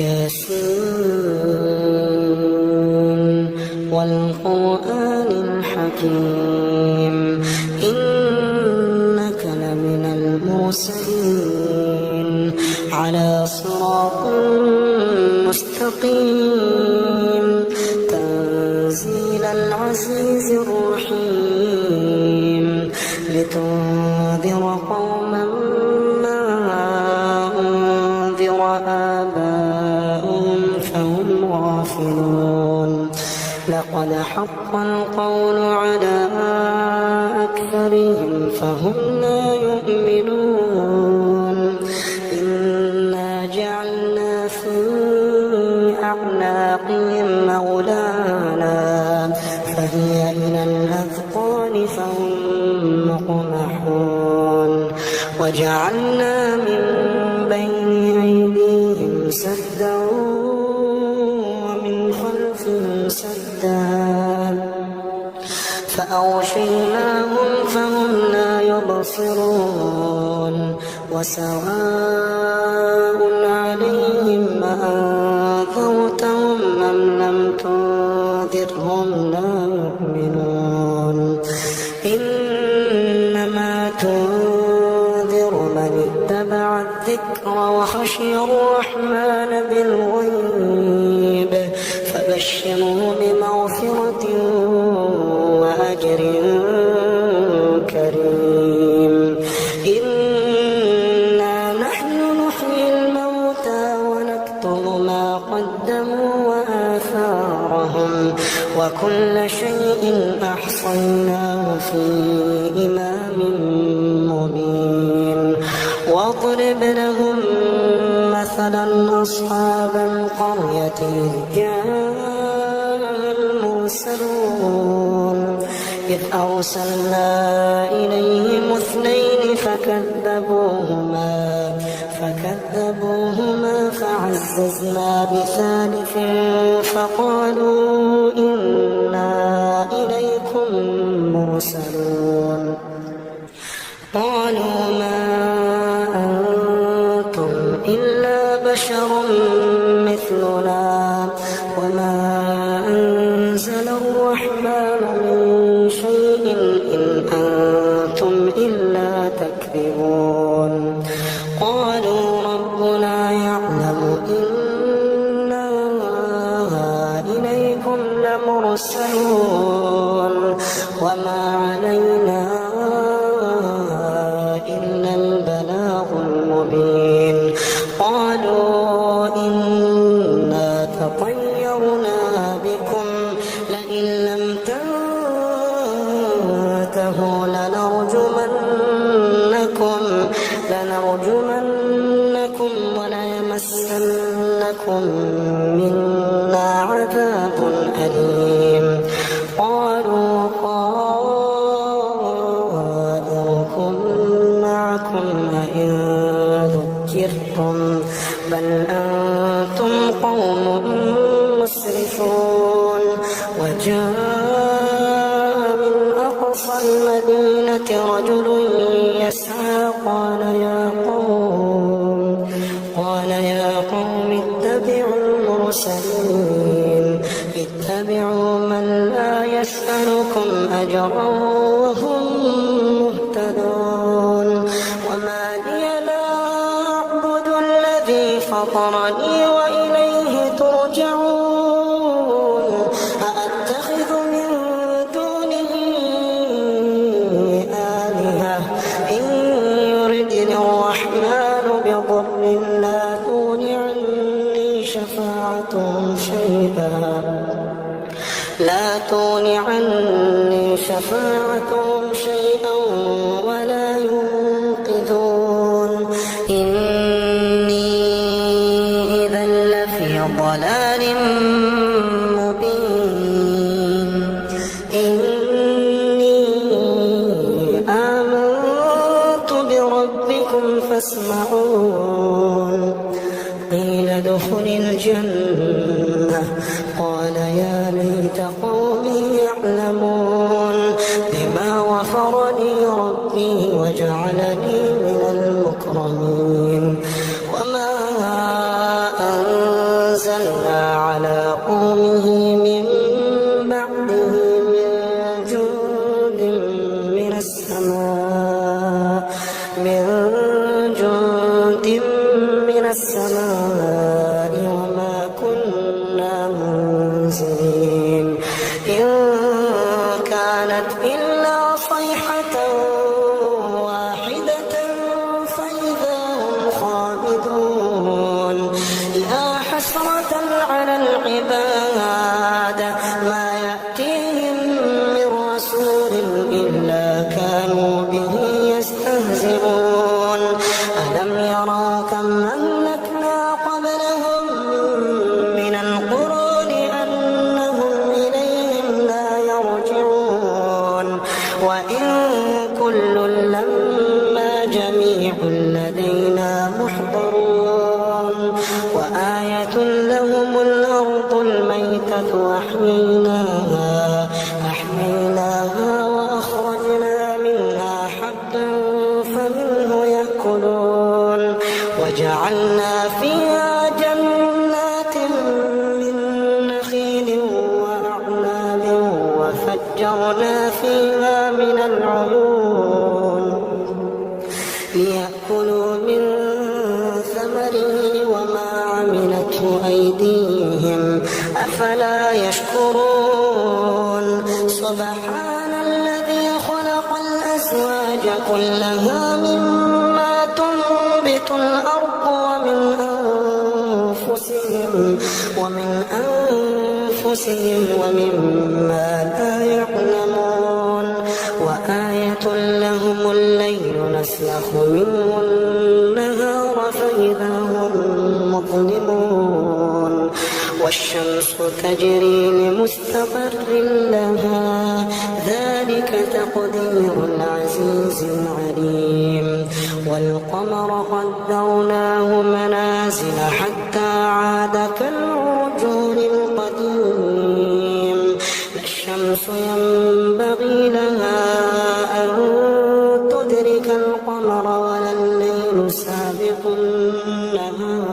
ياسين والقرآن الحكيم إنك لمن المرسلين على صراط مستقيم تنزيل العزيز الرحيم لتنذر قوما ما أنذر آباؤهم فهم غافلون لقد حق القول على أكثرهم فهم لا يؤمنون إنا جعلنا في أعناقهم أغلالا فهي إلى الأذقان فهم مقمحون وجعلنا من بين أيديهم سدا ومن خلفهم سدا فأغشيناهم فهم لا يبصرون وسواء عليهم أأنذرتهم أم لم تنذرهم لا يؤمنون إنما تنذر من اتبع الذكر وخشي الرحمن بالغيب فبشره بمغفرة وأجر كريم إنا نحن نحيي الموتى ونكتب ما قدموا وآثارهم وكل شيء أحصيناه في إمام مبين واضرب لهم مثلا أصحاب القرية إذ جاء المرسلون إذ أرسلنا إليهم اثنين فكذبوهما فعززنا بثالث فقالوا إنا إليكم مرسلون قالوا ما أنتم إلا بشر مثلنا وما أنزل الرحمن من شيء إن أنتم إلا تكذبون قالوا ربنا يعلم إنا إليكم لمرسلون وما علينا إلا البلاغ المبين قالوا إنا تطيرنا بكم لئن لم تنتهوا لنرجمنكم وليمسنكم منا عذاب أليم قالوا طائركم معكم أئن ذكرتم بل أنتم قوم مسرفون وجاء من أقصى المدينة رجل يسعى قال يا قوم اتبعوا المرسلين اتبعوا من لا يسألكم أجرا وهم مهتدون وما لي لا أعبد الذي فطرني وإليه ترجعون أأتخذ من دونه آلهة إن يردني الرحمن بضر لا تغن عني شفاعتهم شيئا ولا ينقذون إني إذا لفي ضلال مبين إني آمنت بربكم فاسمعون قيل ادخل الجنة قال يا ليت قومي يعلمون بما غفر لي ربي وجعلني من المكرمين وما أنت أرسلنا على قومه من بعده من جند من السماء وما كنا منزلين إن كانت إلا صيحة واحدة فإذا هم خامدون يا حسرة على العباد ما يأتيهم من رسول إلا كانوا به يستهزئون ألم يروا كم أهلكنا قبلهم من القرون أنهم إليهم لا يرجعون وإن كل لما جميع لدينا محضرون وآية لهم الأرض الميتة أحييناها وأخرجنا منها حبا فمنه يأكلون وجعلنا فيها جنات من نخيل وأعناب وفجرنا فيها من العيون ليأكلوا من ثمره وما عملته أيديهم أفلا يشكرون سبحان الذي خلق الأزواج كلها مما تنبت الأرض ومن أنفسهم ومما لا يعلمون وآية لهم الليل نسلخ منه النهار فإذا هم مظلمون والشمس تجري لمستقر لها ذلك تقدير العزيز العليم والقمر قدرناه منازل حتى عاد كالعرجون القديم لا الشمس ينبغي لها أن تدرك القمر ولا الليل سابق النهار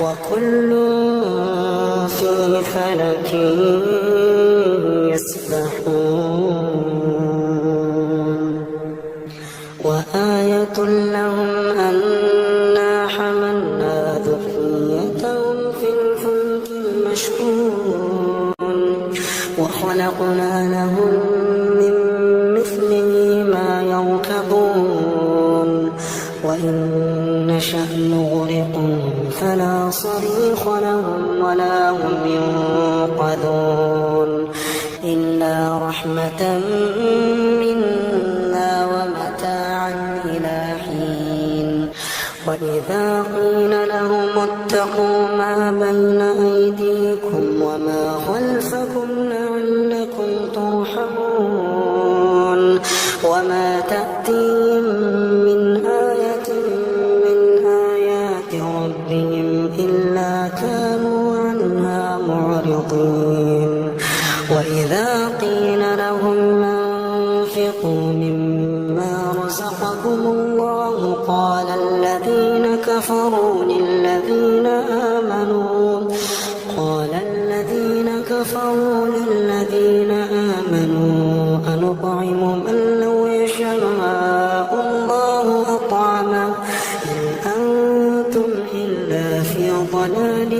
وكل في فلك يسبحون وآية لهم أنا حملنا ذريتهم في الفلك المشحون وخلقنا لهم من مثله ما يركبون وإن نشأ نغرقهم فلا صريخ لهم ولا هم ينقذون إلا رحمة منا ومتاعا إلى حين وإذا قيل لهم اتقوا ما بين أيديكم وما خلفكم لعلكم ترحمون وما تأتيهم من آية من آيات ربهم إلا كانوا عنها معرضين وإذا قيل لهم أنفقوا مما رزقكم الله قال الذين كفروا للذين آمنوا أنطعم من لو يشاء الله أطعمه إن أنتم إلا في ضلال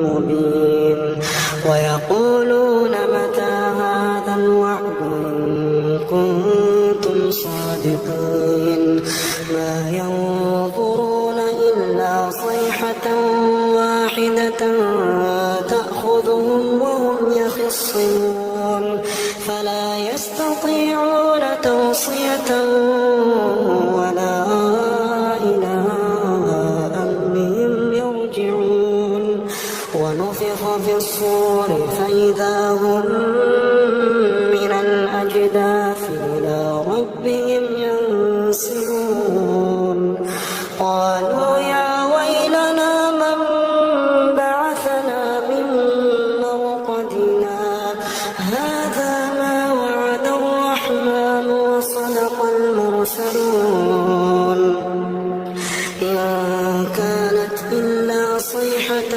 مبين ويقولون متى هذا الوعد إن كنتم صادقين ما ينظرون إلا صيحة واحدة تأخذهم وهم يخصمون فلا يستطيعون توصية ولا إلى أهلهم يرجعون ونفخ في الصور فإذا هم من الأجداث إلى ربهم ينسلون قالوا يا ويلنا من بعثنا من مرقدنا هذا ما وعد الرحمن وصدق المرسلون إن كانت إلا صيحة صيحة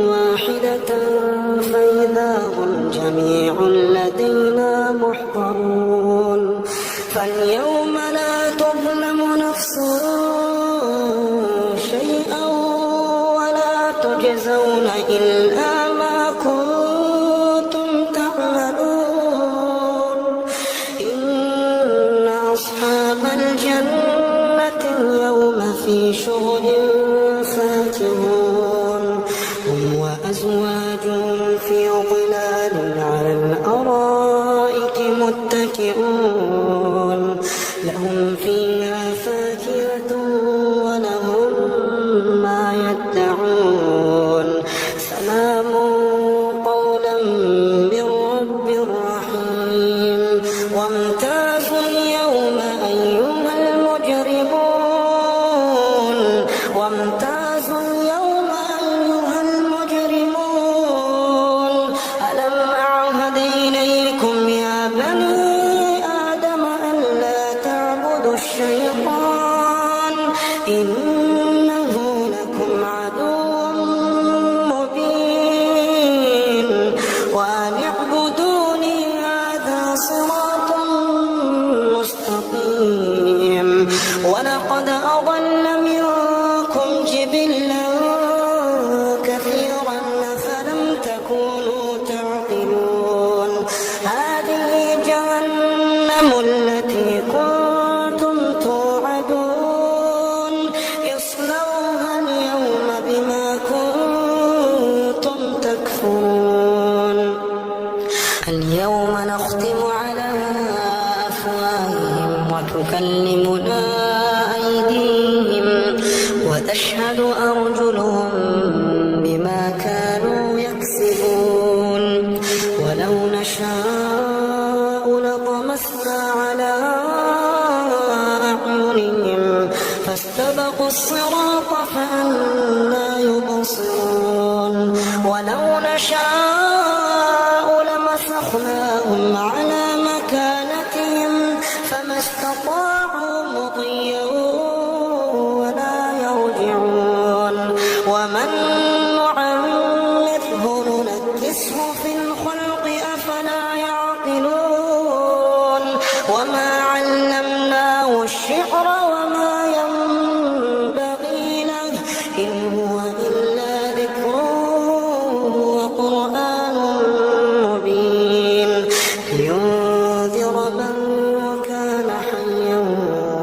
واحدة فإذا هم جميع لدينا محضرون فاليوم لا تظلم نفس شيئا ولا تجزون إلا ما كنتم تعملون إن أصحاب الجنة اليوم في شغل فاكهون هم وأزواجهم في ظلال على الأرائك متكئون لهم فيها فاكهة ولهم ما يدعون سلام قولا من رب رحيم وامتازوا اليوم أيها المجرمون وامتازوا اليوم أيها المجرمون ألم أعهد إليكم يا بني آدم ألا تعبدوا الشيطان إنه لكم عدو مبين وأن اعبدوني هذا صراط مستقيم ولقد أضل منكم جبلا كثيرا أفلم تكونوا تعقلون هذه جهنم التي كنتم توعدون اصلوها اليوم بما كنتم تكفرون اليوم نختم على أفواههم وتكلمنا أيديهم وتشهد أرجلهم بما كانوا يكسبون ولو نشاء لطمسنا على أعينهم فاستبقوا الصراط فأنى يبصرون ولو نشاء لمسخناهم على مكانتهم فما استطاعوا مضيا ولا يرجعون ومن نعمره ننكسه في الخلق أفلا يعقلون وما علمناه الشعر وما ينبغي له إن هو إلا ذكر وقرآن مبين لينذر من كان حيا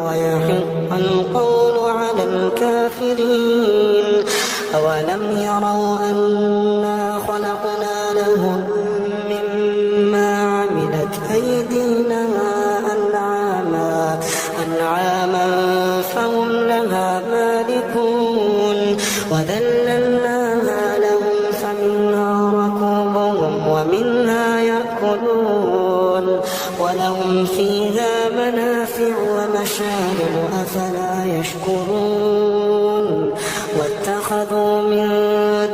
ويحق القول على الكافرين أولم يروا أنا خلقنا لهم مما عملت أيدينا أنعاما فهم لها مالكون وذللناها لهم فمنها ركوبهم ومنها يأكلون ولهم فيها منافع ومشارب أفلا يشكرون واتخذوا من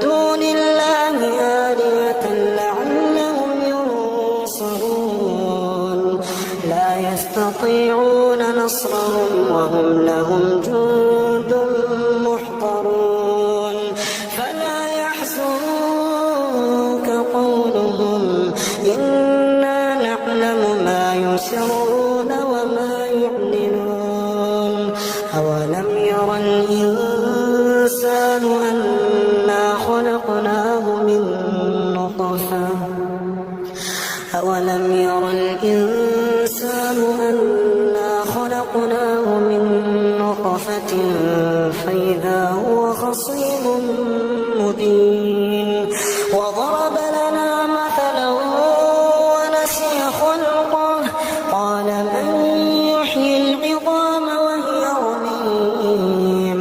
دون الله آلهة لعلهم ينصرون لا يستطيعون نصرهم وهم لهم جند محضرون فلا يحزنك قولهم إنا نعلم ما يسرون وما يعلنون أولم يرى الإنسان أنا خلقناه من نطفة أولم يرى الإنسان أنا خلقناه من نطفة فإذا هو خصيم مبين وضرب لنا مثلا ونسي خلقه قال من يحيي العظام وهي رميم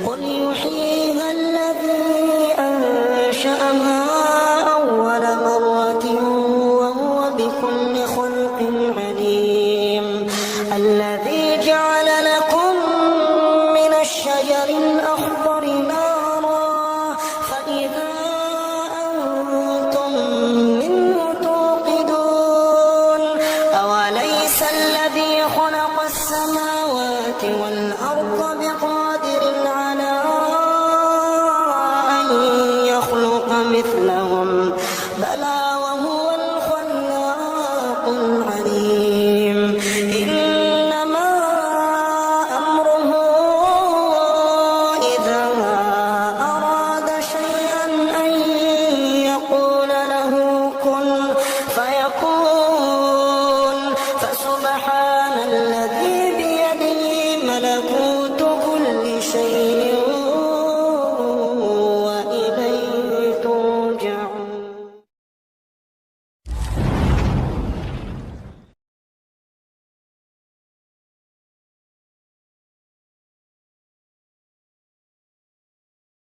قل يحييها الذي أنشأها